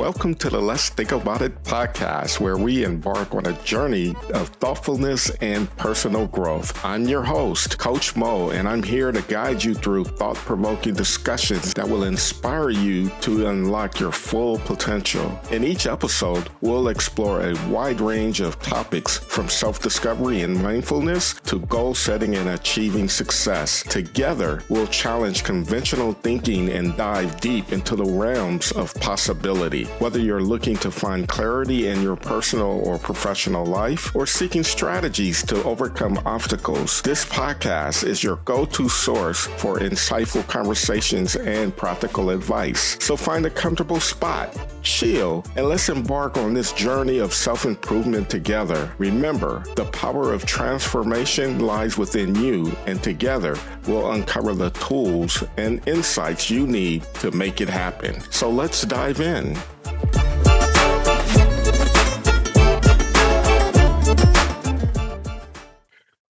welcome to the Let's Think About It podcast, where we embark on a journey of thoughtfulness and personal growth. I'm your host, Coach Mo, and I'm here to guide you through thought-provoking discussions that will inspire you to unlock your full potential. In each episode, we'll explore a wide range of topics from self-discovery and mindfulness to goal setting and achieving success. Together, we'll challenge conventional thinking and dive deep into the realms of possibility. Whether you're looking to find clarity in your personal or professional life or seeking strategies to overcome obstacles, this podcast is your go-to source for insightful conversations and practical advice. So find a comfortable spot, chill, and let's embark on this journey of self-improvement together. Remember, the power of transformation lies within you, and together we'll uncover the tools and insights you need to make it happen. So let's dive in.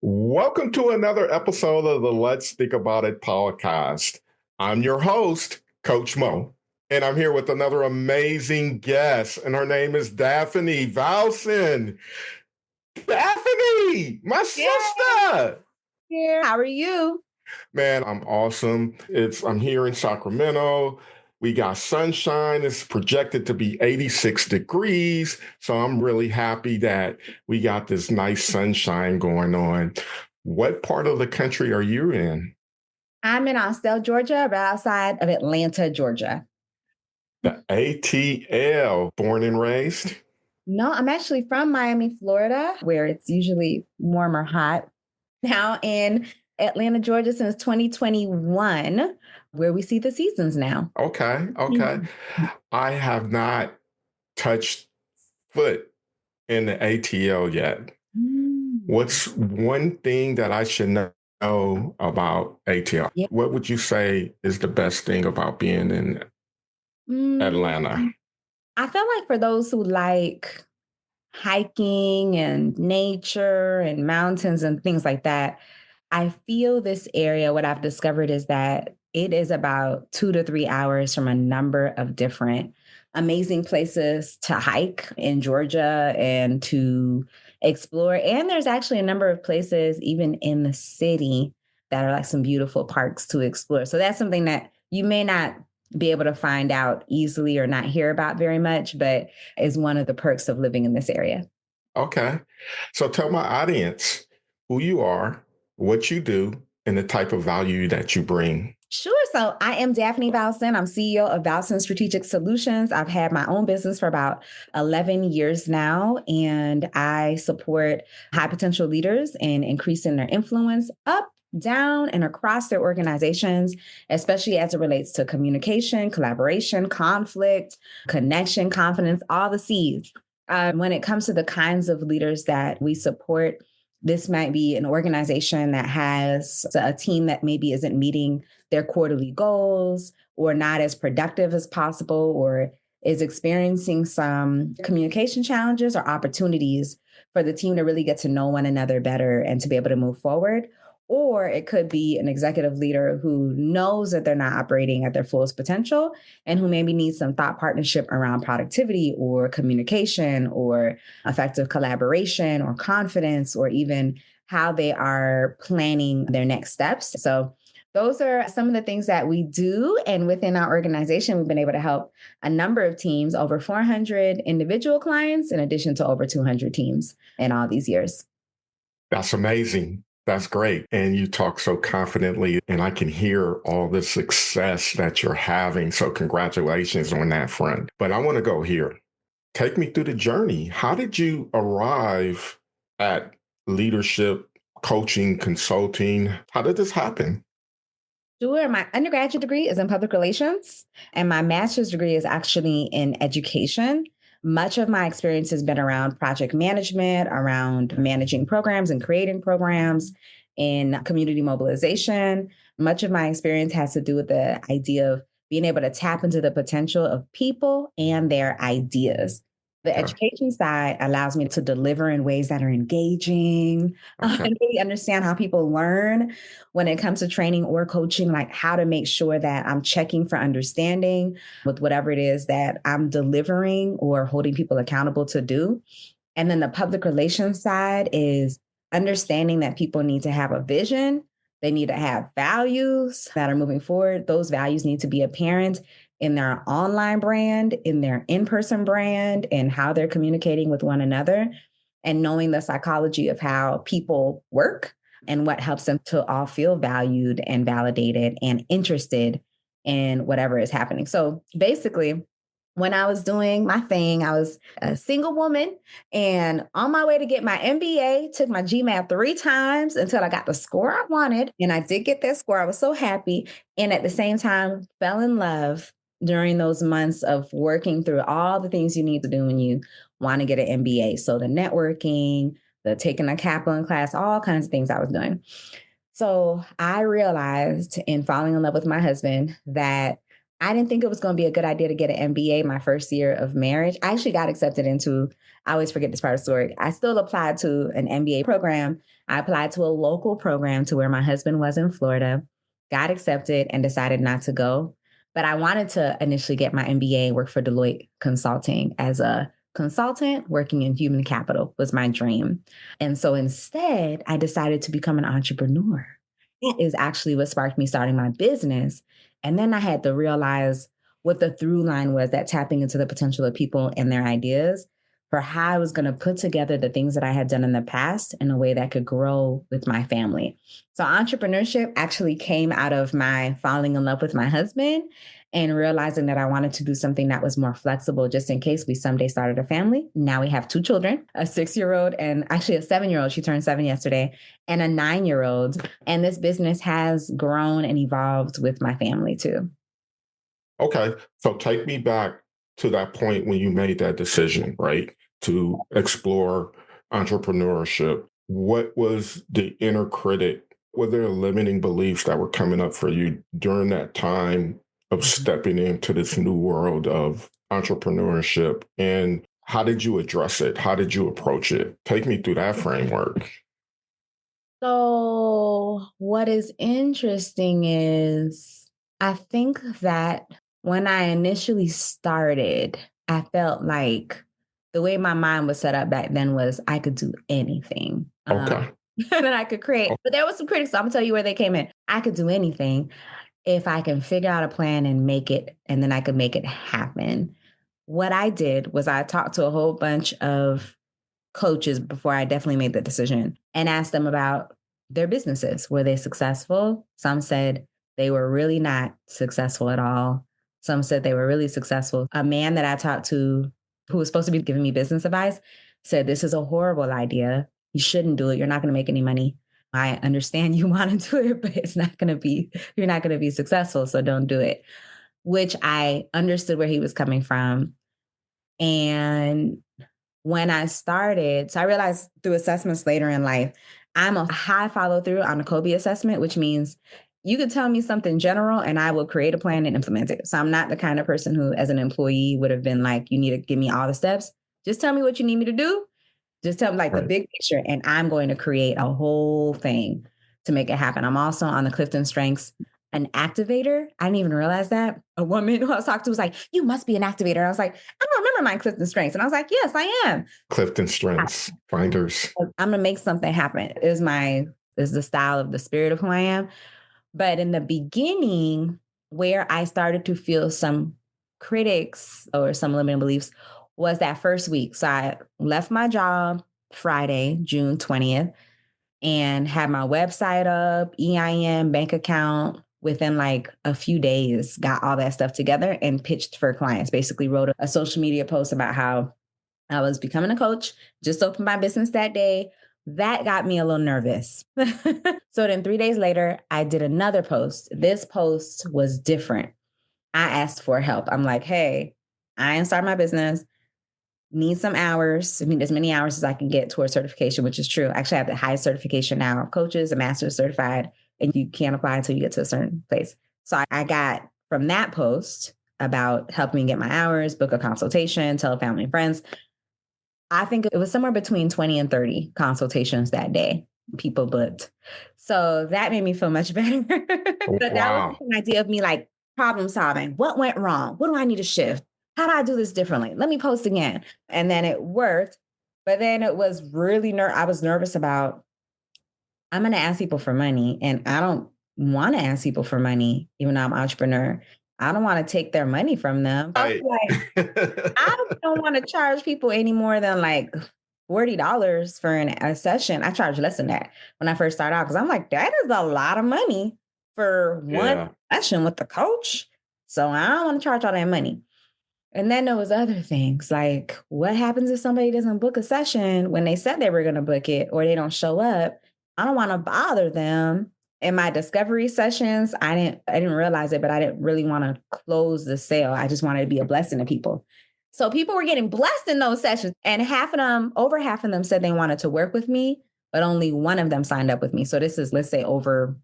Welcome to another episode of the Let's Think About It podcast. I'm your host, Coach Mo, and I'm here with another amazing guest, and her name is Daphne Valcin. Daphne, my sister. Here. How are you? Man, I'm awesome. I'm here in Sacramento. We got sunshine. It's projected to be 86 degrees. So I'm really happy that we got this nice sunshine going on. What part of the country are you in? I'm in Austell, Georgia, right outside of Atlanta, Georgia. The ATL, born and raised? No, I'm actually from Miami, Florida, where it's usually warm or hot. Now in Atlanta, Georgia since 2021, where we see the seasons now. Okay. I have not touched foot in the ATL yet. What's one thing that I should know about ATL? Yeah. What would you say is the best thing about being in Atlanta? I feel like for those who like hiking and nature and mountains and things like that, I feel this area, what I've discovered is that it is about 2 to 3 hours from a number of different amazing places to hike in Georgia and to explore. And there's actually a number of places, even in the city, that are like some beautiful parks to explore. So that's something that you may not be able to find out easily or not hear about very much, but is one of the perks of living in this area. Okay. So tell my audience who you are, what you do, and the type of value that you bring. Sure. So I am Daphne Valcin. I'm CEO of Valcin Strategic Solutions. I've had my own business for about 11 years now, and I support high potential leaders in increasing their influence up, down, and across their organizations, especially as it relates to communication, collaboration, conflict, connection, confidence, all the C's. When it comes to the kinds of leaders that we support, this might be an organization that has a team that maybe isn't meeting their quarterly goals or not as productive as possible or is experiencing some communication challenges or opportunities for the team to really get to know one another better and to be able to move forward. Or it could be an executive leader who knows that they're not operating at their fullest potential and who maybe needs some thought partnership around productivity or communication or effective collaboration or confidence or even how they are planning their next steps. So those are some of the things that we do. And within our organization, we've been able to help a number of teams, over 400 individual clients, in addition to over 200 teams in all these years. That's amazing. That's great. And you talk so confidently, and I can hear all the success that you're having. So congratulations on that front. But I want to go here. Take me through the journey. How did you arrive at leadership, coaching, consulting? How did this happen? Sure. My undergraduate degree is in public relations, and my master's degree is actually in education. Much of my experience has been around project management, around managing programs and creating programs, in community mobilization. Much of my experience has to do with the idea of being able to tap into the potential of people and their ideas. The Okay. education side allows me to deliver in ways that are engaging Okay. and really understand how people learn when it comes to training or coaching, like how to make sure that I'm checking for understanding with whatever it is that I'm delivering or holding people accountable to do. And then the public relations side is understanding that people need to have a vision. They need to have values that are moving forward. Those values need to be apparent in their online brand, in their in person brand, and how they're communicating with one another, and knowing the psychology of how people work and what helps them to all feel valued and validated and interested in whatever is happening. So basically, when I was doing my thing, I was a single woman and on my way to get my MBA, took my GMAT 3 times until I got the score I wanted. And I did get that score. I was so happy. And at the same time, fell in love during those months of working through all the things you need to do when you want to get an MBA. So the networking, the taking a Kaplan class, all kinds of things I was doing. So I realized in falling in love with my husband that I didn't think it was going to be a good idea to get an MBA my first year of marriage. I actually got accepted into, I always forget this part of the story. I still applied to an MBA program. I applied to a local program to where my husband was in Florida, got accepted and decided not to go. But I wanted to initially get my MBA, work for Deloitte Consulting as a consultant working in human capital was my dream. And so instead, I decided to become an entrepreneur. That is actually what sparked me starting my business. And then I had to realize what the through line was that tapping into the potential of people and their ideas for how I was going to put together the things that I had done in the past in a way that could grow with my family. So entrepreneurship actually came out of my falling in love with my husband and realizing that I wanted to do something that was more flexible just in case we someday started a family. Now we have 2 children, a 6-year-old and actually a 7-year-old. She turned 7 yesterday, and a 9-year-old. And this business has grown and evolved with my family too. Okay. So take me back to that point when you made that decision, right? To explore entrepreneurship. What was the inner critic? Were there limiting beliefs that were coming up for you during that time of stepping into this new world of entrepreneurship? And how did you address it? How did you approach it? Take me through that framework. So, what is interesting is I think that when I initially started, I felt like the way my mind was set up back then was I could do anything. Okay. That I could create. But there was some critics. So I'm gonna tell you where they came in. I could do anything if I can figure out a plan and make it, and then I could make it happen. What I did was I talked to a whole bunch of coaches before I definitely made the decision and asked them about their businesses. Were they successful? Some said they were really not successful at all. Some said they were really successful. A man that I talked to who was supposed to be giving me business advice said, "This is a horrible idea. You shouldn't do it. You're not going to make any money. I understand you want to do it, but you're not going to be successful. So don't do it." Which I understood where he was coming from. And when I started, so I realized through assessments later in life, I'm a high follow through on a Kobe assessment, which means you could tell me something general and I will create a plan and implement it. So I'm not the kind of person who, as an employee, would have been like, you need to give me all the steps. Just tell me what you need me to do. Just tell me like the big picture, and I'm going to create a whole thing to make it happen. I'm also on the Clifton Strengths an activator. I didn't even realize that. A woman who I was talking to was like, "You must be an activator." I was like, "I don't remember my Clifton Strengths." And I was like, "Yes, I am." Clifton Strengths Finders. I'm gonna make something happen. Is the style of the spirit of who I am. But in the beginning, where I started to feel some critics or some limiting beliefs was that first week. So I left my job Friday, June 20th, and had my website up, EIN, bank account. Within like a few days, got all that stuff together and pitched for clients. Basically wrote a social media post about how I was becoming a coach, just opened my business that day. That got me a little nervous. So then 3 days later, I did another post. This post was different. I asked for help. I'm like, "Hey, I ain't starting my business. Need some hours. I mean, as many hours as I can get towards certification," which is true. Actually, I have the highest certification now of coaches, a master's certified, and you can't apply until you get to a certain place. So I got from that post about helping me get my hours, book a consultation, tell family and friends. I think it was somewhere between 20 and 30 consultations that day, people booked. So that made me feel much better. But that was Wow. an idea of me like problem solving. What went wrong? What do I need to shift? How do I do this differently? Let me post again. And then it worked. But then it was really I was nervous about, I'm going to ask people for money, and I don't want to ask people for money, even though I'm an entrepreneur. I don't want to take their money from them. I was Right. like, I don't want to charge people any more than like $40 for a session. I charge less than that when I first started out because I'm like, that is a lot of money for one Yeah. session with the coach. So I don't want to charge all that money. And then there was other things like, what happens if somebody doesn't book a session when they said they were going to book it, or they don't show up? I don't want to bother them. In my discovery sessions, I didn't realize it, but I didn't really want to close the sale. I just wanted to be a blessing to people. So people were getting blessed in those sessions, and over half of them said they wanted to work with me, but only one of them signed up with me. So this is, let's say, over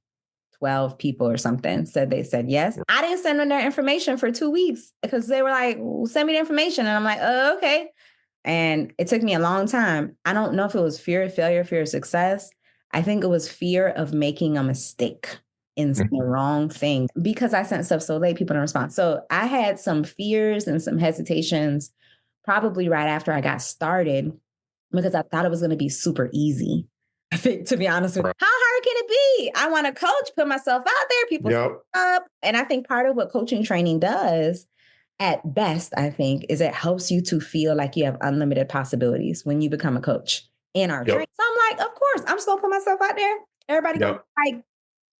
12 people or something they said yes. I didn't send them their information for 2 weeks because they were like, well, send me the information. And I'm like, oh, okay. And it took me a long time. I don't know if it was fear of failure, fear of success. I think it was fear of making a mistake in the wrong thing because I sent stuff so late, people didn't respond. So I had some fears and some hesitations probably right after I got started because I thought it was going to be super easy. I think, to be honest with you, how hard can it be? I want to coach, put myself out there, people up. And I think part of what coaching training does at best, I think, is it helps you to feel like you have unlimited possibilities when you become a coach in our training. So I'm like, of course, I'm just going to put myself out there. Everybody goes, like,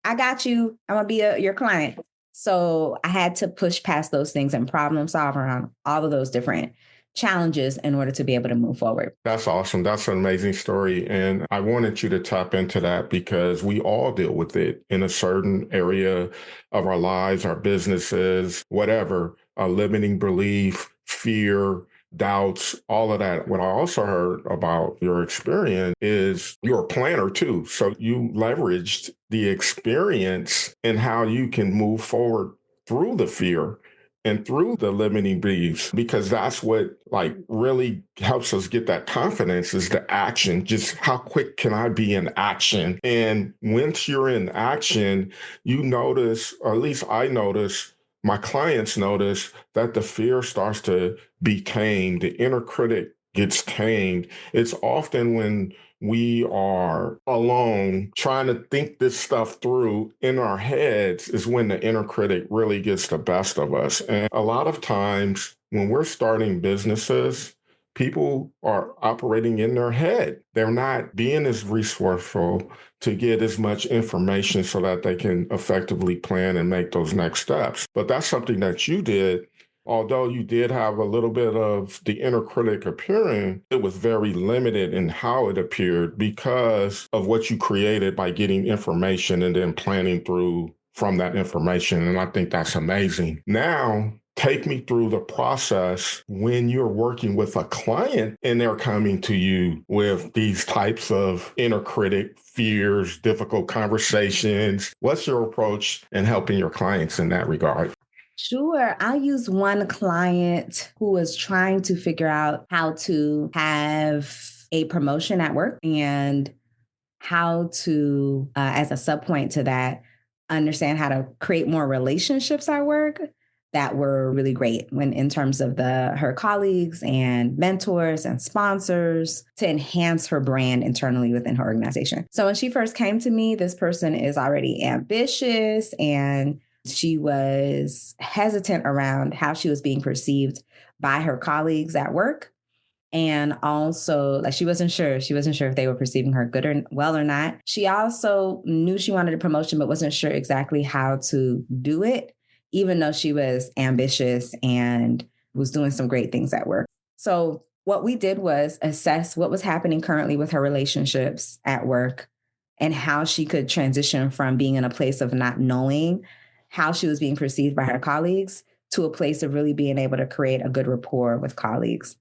I got you. I'm going to be your client. So I had to push past those things and problem solve around all of those different challenges in order to be able to move forward. That's awesome. That's an amazing story. And I wanted you to tap into that because we all deal with it in a certain area of our lives, our businesses, whatever, a limiting belief, fear, doubts, all of that. What I also heard about your experience is you're a planner too. So you leveraged the experience and how you can move forward through the fear and through the limiting beliefs, because that's what like really helps us get that confidence is the action. Just how quick can I be in action? And once you're in action, you notice, or at least I notice, my clients notice that the fear starts to be tamed. The inner critic gets tamed. It's often when we are alone trying to think this stuff through in our heads is when the inner critic really gets the best of us. And a lot of times when we're starting businesses, people are operating in their head. They're not being as resourceful to get as much information so that they can effectively plan and make those next steps. But that's something that you did. Although you did have a little bit of the inner critic appearing, it was very limited in how it appeared because of what you created by getting information and then planning through from that information. And I think that's amazing. Now, take me through the process when you're working with a client and they're coming to you with these types of inner critic fears, difficult conversations. What's your approach in helping your clients in that regard? Sure. I use one client who was trying to figure out how to have a promotion at work and how to, as a sub point to that, understand how to create more relationships at work that were really great when in terms of her colleagues and mentors and sponsors to enhance her brand internally within her organization. So when she first came to me, this person is already ambitious and she was hesitant around how she was being perceived by her colleagues at work. And also, like, she wasn't sure. She wasn't sure if they were perceiving her good or well or not. She also knew she wanted a promotion, but wasn't sure exactly how to do it, even though she was ambitious and was doing some great things at work. So what we did was assess what was happening currently with her relationships at work and how she could transition from being in a place of not knowing how she was being perceived by her colleagues to a place of really being able to create a good rapport with colleagues.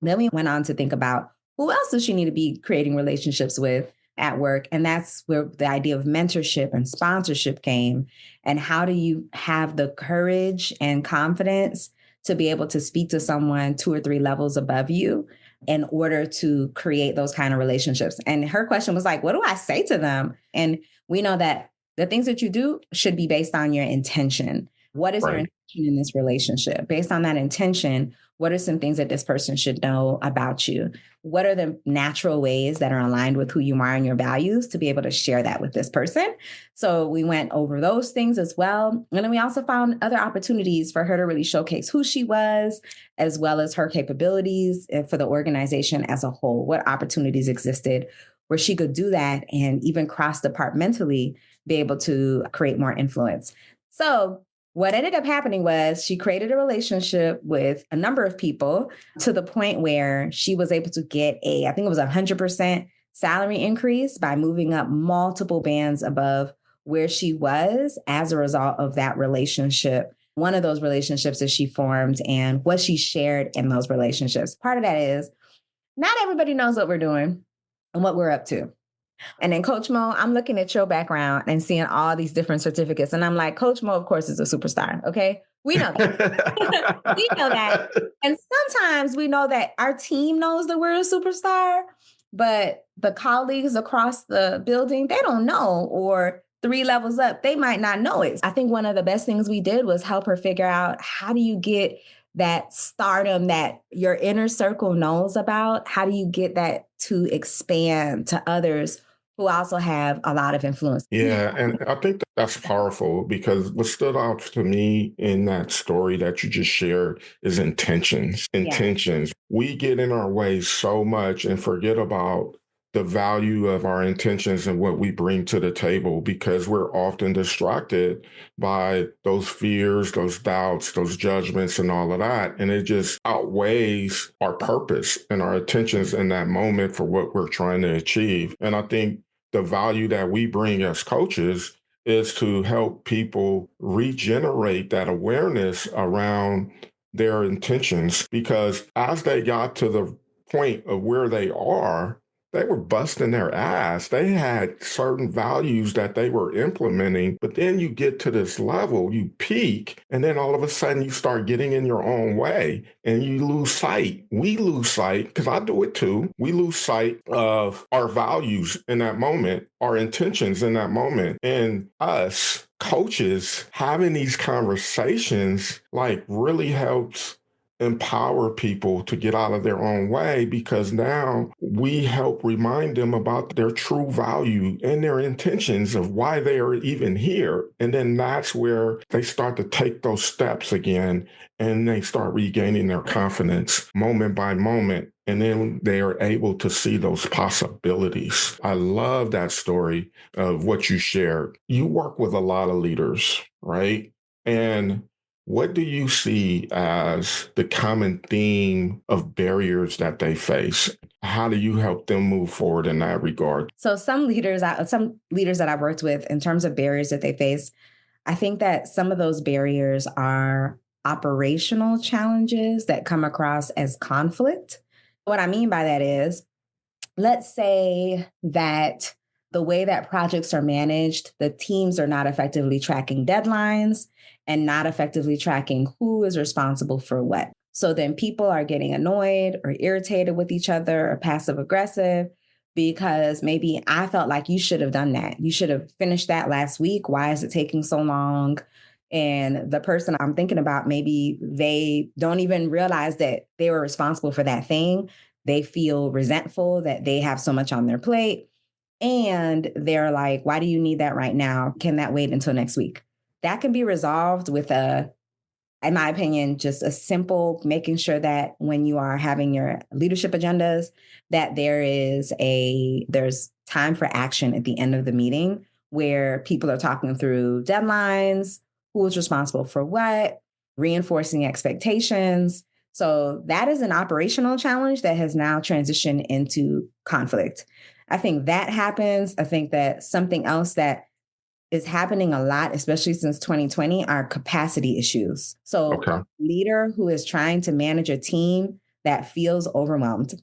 Then we went on to think about who else does she need to be creating relationships with at work? And that's where the idea of mentorship and sponsorship came. And how do you have the courage and confidence to be able to speak to someone 2 or 3 levels above you in order to create those kind of relationships. And her question was like, what do I say to them? And we know that the things that you do should be based on your intention. What is your Right. intention in this relationship? Based on that intention, what are some things that this person should know about you? What are the natural ways that are aligned with who you are and your values to be able to share that with this person? So we went over those things as well. And then we also found other opportunities for her to really showcase who she was, as well as her capabilities for the organization as a whole. What opportunities existed where she could do that and even cross-departmentally be able to create more influence. So what ended up happening was she created a relationship with a number of people to the point where she was able to get I think it was 100% salary increase by moving up multiple bands above where she was as a result of that relationship. One of those relationships that she formed and what she shared in those relationships. Part of that is not everybody knows what we're doing and what we're up to. And then Coach Mo, I'm looking at your background and seeing all these different certificates. And I'm like, Coach Mo, of course, is a superstar. Okay. We know that. We know that. And sometimes we know that our team knows that we're a superstar, but the colleagues across the building, they don't know, or 3 levels up, they might not know it. I think one of the best things we did was help her figure out, how do you get that stardom that your inner circle knows about? How do you get that to expand to others who also have a lot of influence? Yeah, and I think that's powerful, because what stood out to me in that story that you just shared is intentions. Yeah. Intentions. We get in our way so much and forget about the value of our intentions and what we bring to the table, because we're often distracted by those fears, those doubts, those judgments, and all of that. And it just outweighs our purpose and our intentions in that moment for what we're trying to achieve. And I think the value that we bring as coaches is to help people regenerate that awareness around their intentions, because as they got to the point of where they are, they were busting their ass. They had certain values that they were implementing, but then you get to this level, you peak, and then all of a sudden you start getting in your own way and you lose sight. We lose sight, because I do it too. We lose sight of our values in that moment, our intentions in that moment. And us coaches having these conversations like really helps empower people to get out of their own way, because now we help remind them about their true value and their intentions of why they are even here. And then that's where they start to take those steps again, and they start regaining their confidence moment by moment. And then they are able to see those possibilities. I love that story of what you shared. You work with a lot of leaders, right? And what do you see as the common theme of barriers that they face? How do you help them move forward in that regard? So some leaders that I've worked with in terms of barriers that they face, I think that some of those barriers are operational challenges that come across as conflict. What I mean by that is, let's say that the way that projects are managed, the teams are not effectively tracking deadlines and not effectively tracking who is responsible for what. So then people are getting annoyed or irritated with each other or passive aggressive because maybe I felt like you should have done that. You should have finished that last week. Why is it taking so long? And the person I'm thinking about, maybe they don't even realize that they were responsible for that thing. They feel resentful that they have so much on their plate. And they're like, why do you need that right now? Can that wait until next week? That can be resolved with in my opinion, just a simple making sure that when you are having your leadership agendas, that there's time for action at the end of the meeting where people are talking through deadlines, who is responsible for what, reinforcing expectations. So that is an operational challenge that has now transitioned into conflict. I think that happens. I think that something else that is happening a lot, especially since 2020, are capacity issues. So Okay. a leader who is trying to manage a team that feels overwhelmed,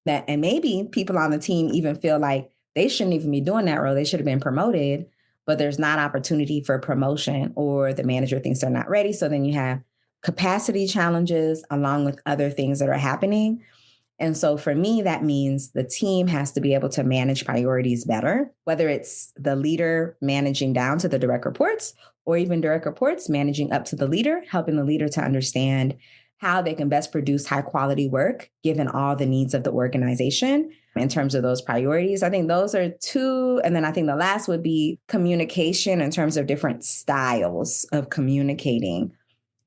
and maybe people on the team even feel like they shouldn't even be doing that role. They should have been promoted, but there's not opportunity for promotion, or the manager thinks they're not ready. So then you have capacity challenges along with other things that are happening. And so for me, that means the team has to be able to manage priorities better, whether it's the leader managing down to the direct reports or even direct reports managing up to the leader, helping the leader to understand how they can best produce high quality work given all the needs of the organization in terms of those priorities. I think those are two. And then I think the last would be communication in terms of different styles of communicating.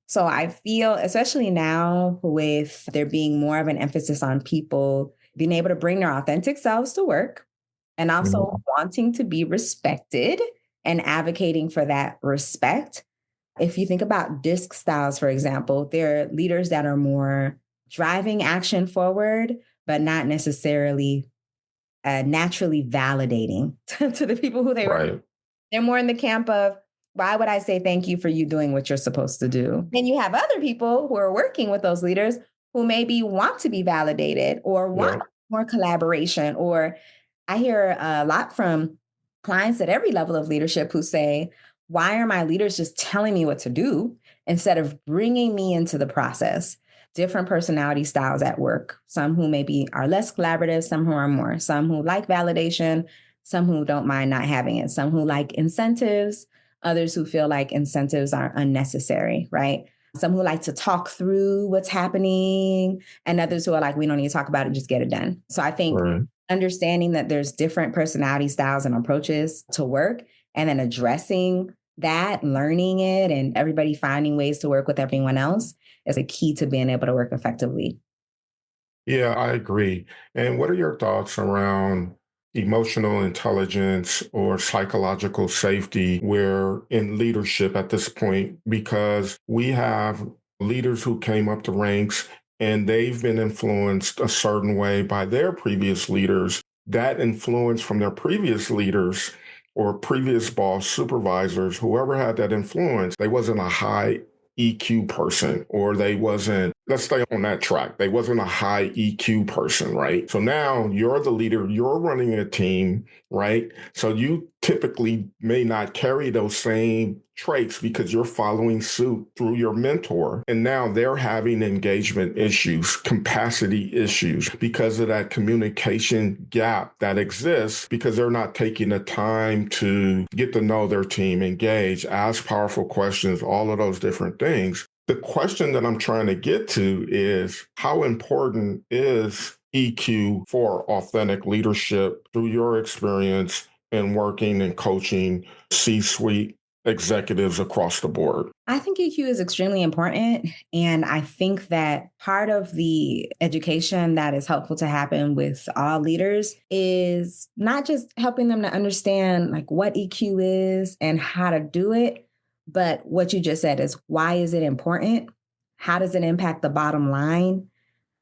So I feel, especially now with there being more of an emphasis on people being able to bring their authentic selves to work and also wanting to be respected and advocating for that respect. If you think about DISC styles, for example, they're leaders that are more driving action forward, but not necessarily naturally validating to the people who they work with. They're more in the camp of, why would I say thank you for you doing what you're supposed to do? Then you have other people who are working with those leaders who maybe want to be validated or want more collaboration. Or I hear a lot from clients at every level of leadership who say, why are my leaders just telling me what to do instead of bringing me into the process? Different personality styles at work, some who maybe are less collaborative, some who are more, some who like validation, some who don't mind not having it, some who like incentives, others who feel like incentives are unnecessary, right? Some who like to talk through what's happening, and others who are like, we don't need to talk about it, just get it done. So I think understanding that there's different personality styles and approaches to work, and then addressing that, learning it, and everybody finding ways to work with everyone else is a key to being able to work effectively. Yeah, I agree. And what are your thoughts around emotional intelligence or psychological safety where in leadership at this point? Because we have leaders who came up the ranks and they've been influenced a certain way by their previous leaders. That influence from their previous leaders or previous boss, supervisors, whoever had that influence, they wasn't a high EQ person, or they wasn't, let's stay on that track. They wasn't a high EQ person, right? So now you're the leader, you're running a team, right? So you typically may not carry those same traits because you're following suit through your mentor. And now they're having engagement issues, capacity issues because of that communication gap that exists because they're not taking the time to get to know their team, engage, ask powerful questions, all of those different things. The question that I'm trying to get to is how important is EQ for authentic leadership through your experience in working and coaching C-suite executives across the board? I think EQ is extremely important. And I think that part of the education that is helpful to happen with all leaders is not just helping them to understand like what EQ is and how to do it, but what you just said is, why is it important? How does it impact the bottom line?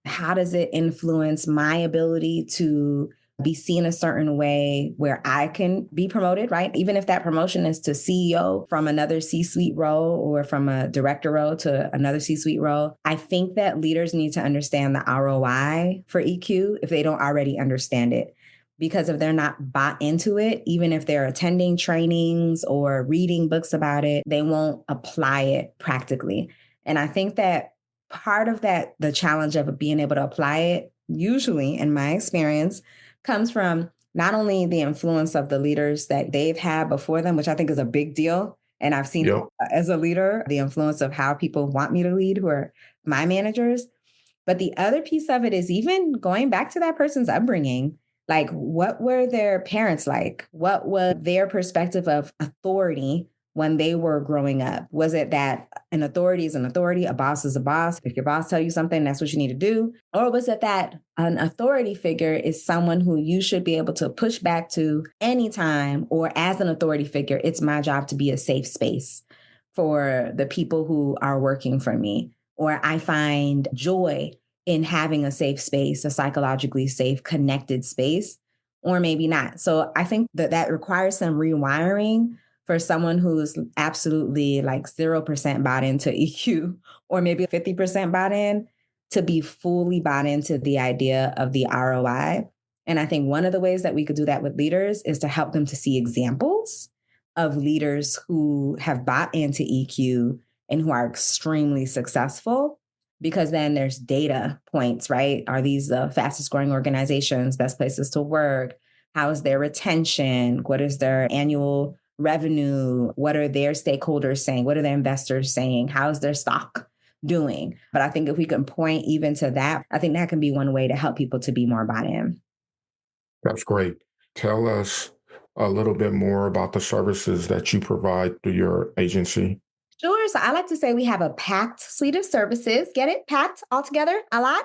How does it influence my ability to be seen a certain way where I can be promoted, right? Even if that promotion is to CEO from another C-suite role or from a director role to another C-suite role. I think that leaders need to understand the ROI for EQ if they don't already understand it. Because if they're not bought into it, even if they're attending trainings or reading books about it, they won't apply it practically. And I think that part of that, the challenge of being able to apply it, usually in my experience, comes from not only the influence of the leaders that they've had before them, which I think is a big deal. And I've seen as a leader, the influence of how people want me to lead, who are my managers. But the other piece of it is even going back to that person's upbringing. Like, what were their parents like? What was their perspective of authority when they were growing up? Was it that an authority is an authority, a boss is a boss? If your boss tells you something, that's what you need to do. Or was it that an authority figure is someone who you should be able to push back to anytime, or as an authority figure, it's my job to be a safe space for the people who are working for me? Or I find joy in having a safe space, a psychologically safe, connected space, or maybe not. So I think that that requires some rewiring for someone who's absolutely like 0% bought into EQ, or maybe 50% bought in, to be fully bought into the idea of the ROI. And I think one of the ways that we could do that with leaders is to help them to see examples of leaders who have bought into EQ and who are extremely successful, because then there's data points, right? Are these the fastest growing organizations, best places to work? How is their retention? What is their annual revenue? What are their stakeholders saying? What are their investors saying? How's their stock doing? But I think if we can point even to that, I think that can be one way to help people to be more bought in. That's great. Tell us a little bit more about the services that you provide through your agency. Sure. So I like to say we have a packed suite of services. Get it? Packed all together? A lot?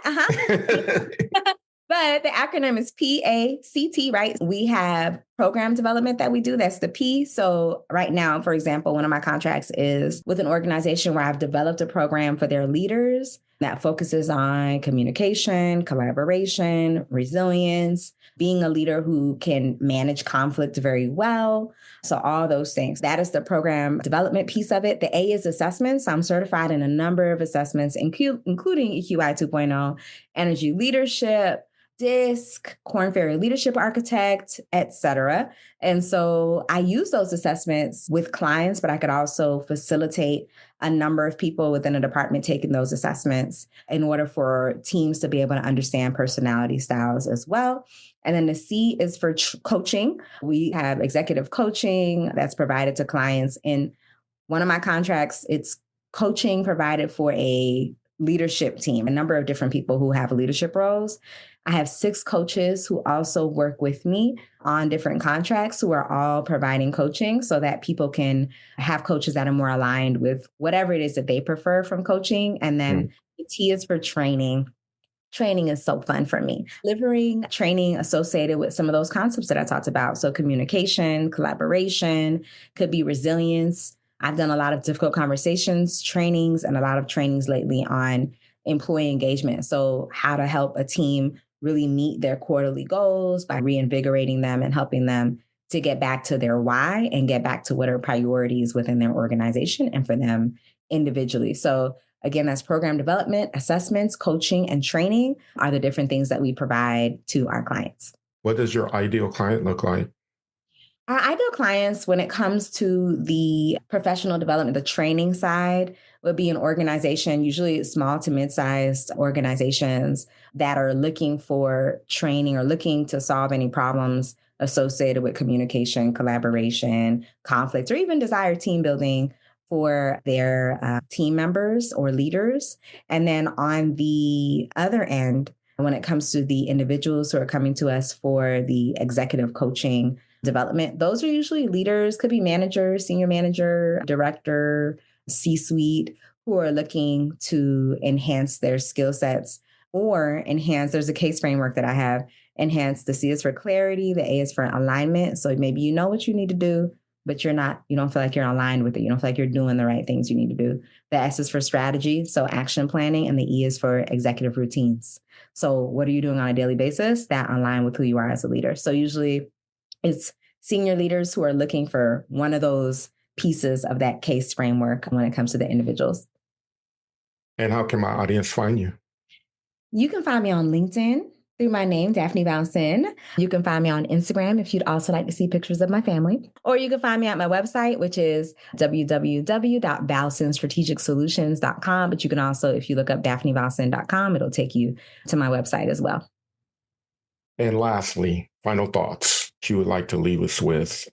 But the acronym is PACT, right? We have program development that we do. That's the P. So right now, for example, one of my contracts is with an organization where I've developed a program for their leaders that focuses on communication, collaboration, resilience, being a leader who can manage conflict very well. So all those things. That is the program development piece of it. The A is assessments. I'm certified in a number of assessments, including EQI 2.0, energy leadership, DISC, Korn Ferry Leadership Architect, et cetera. And so I use those assessments with clients, but I could also facilitate a number of people within a department taking those assessments in order for teams to be able to understand personality styles as well. And then the C is for coaching. We have executive coaching that's provided to clients. In one of my contracts, it's coaching provided for a leadership team, a number of different people who have leadership roles. I have 6 coaches who also work with me on different contracts who are all providing coaching so that people can have coaches that are more aligned with whatever it is that they prefer from coaching. And then the T is for training. Training is so fun for me. Delivering training associated with some of those concepts that I talked about. So communication, collaboration, could be resilience. I've done a lot of difficult conversations, trainings, and a lot of trainings lately on employee engagement. So how to help a team really meet their quarterly goals by reinvigorating them and helping them to get back to their why and get back to what are priorities within their organization and for them individually. So again, that's program development, assessments, coaching, and training are the different things that we provide to our clients. What does your ideal client look like? Our ideal clients, when it comes to the professional development, the training side, would be an organization, usually small to mid-sized organizations that are looking for training or looking to solve any problems associated with communication, collaboration, conflict, or even desire team building for their team members or leaders. And then on the other end, when it comes to the individuals who are coming to us for the executive coaching development, those are usually leaders, could be manager, senior manager, director, C-suite, who are looking to enhance their skill sets or enhance. There's a case framework that I have. Enhance. The C is for clarity. The A is for alignment. So maybe you know what you need to do, but you don't feel like you're aligned with it. You don't feel like you're doing the right things you need to do. The S is for strategy, so action planning, and the E is for executive routines. So what are you doing on a daily basis that align with who you are as a leader? So usually it's senior leaders who are looking for one of those pieces of that case framework when it comes to the individuals. And how can my audience find you? You can find me on LinkedIn through my name, Daphne Valcin. You can find me on Instagram if you'd also like to see pictures of my family. Or you can find me at my website, which is www.valcinstrategicsolutions.com. But you can also, if you look up daphnevalcin.com, it'll take you to my website as well. And lastly, final thoughts you would like to leave us with.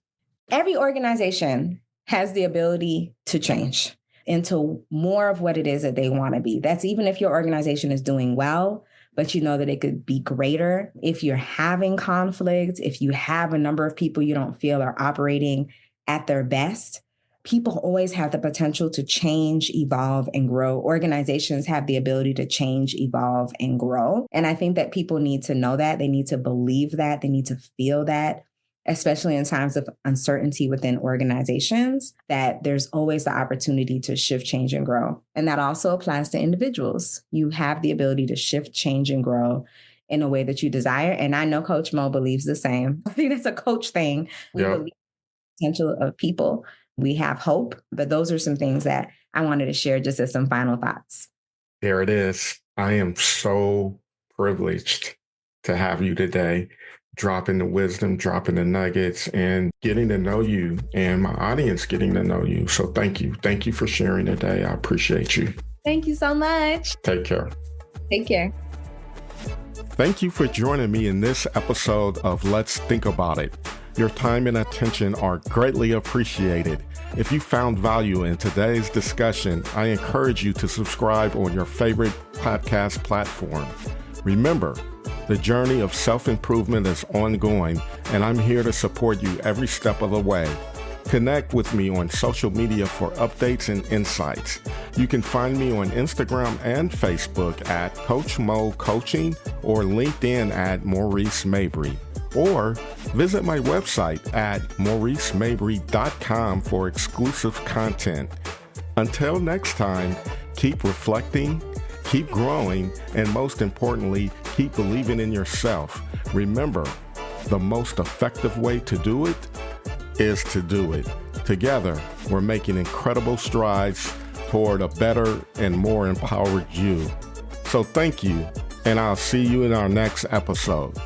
Every organization has the ability to change into more of what it is that they want to be. That's even if your organization is doing well, but you know that it could be greater. If you're having conflict, if you have a number of people you don't feel are operating at their best, people always have the potential to change, evolve, and grow. Organizations have the ability to change, evolve, and grow. And I think that people need to know that. They need to believe that. They need to feel that, especially in times of uncertainty within organizations, that there's always the opportunity to shift, change, and grow. And that also applies to individuals. You have the ability to shift, change, and grow in a way that you desire. And I know Coach Mo believes the same. I think that's a coach thing. We believe in the potential of people. We have hope, but those are some things that I wanted to share just as some final thoughts. There it is. I am so privileged to have you today, dropping the wisdom, dropping the nuggets, and getting to know you and my audience getting to know you. So thank you. Thank you for sharing today. I appreciate you. Thank you so much. Take care. Take care. Thank you for joining me in this episode of Let's Think About It. Your time and attention are greatly appreciated. If you found value in today's discussion, I encourage you to subscribe on your favorite podcast platform. Remember, the journey of self-improvement is ongoing, and I'm here to support you every step of the way. Connect with me on social media for updates and insights. You can find me on Instagram and Facebook at Coach Mo Coaching or LinkedIn at Maurice Mabry. Or visit my website at mauricemabry.com for exclusive content. Until next time, keep reflecting, keep growing, and most importantly, keep believing in yourself. Remember, the most effective way to do it is to do it. Together, we're making incredible strides toward a better and more empowered you. So thank you, and I'll see you in our next episode.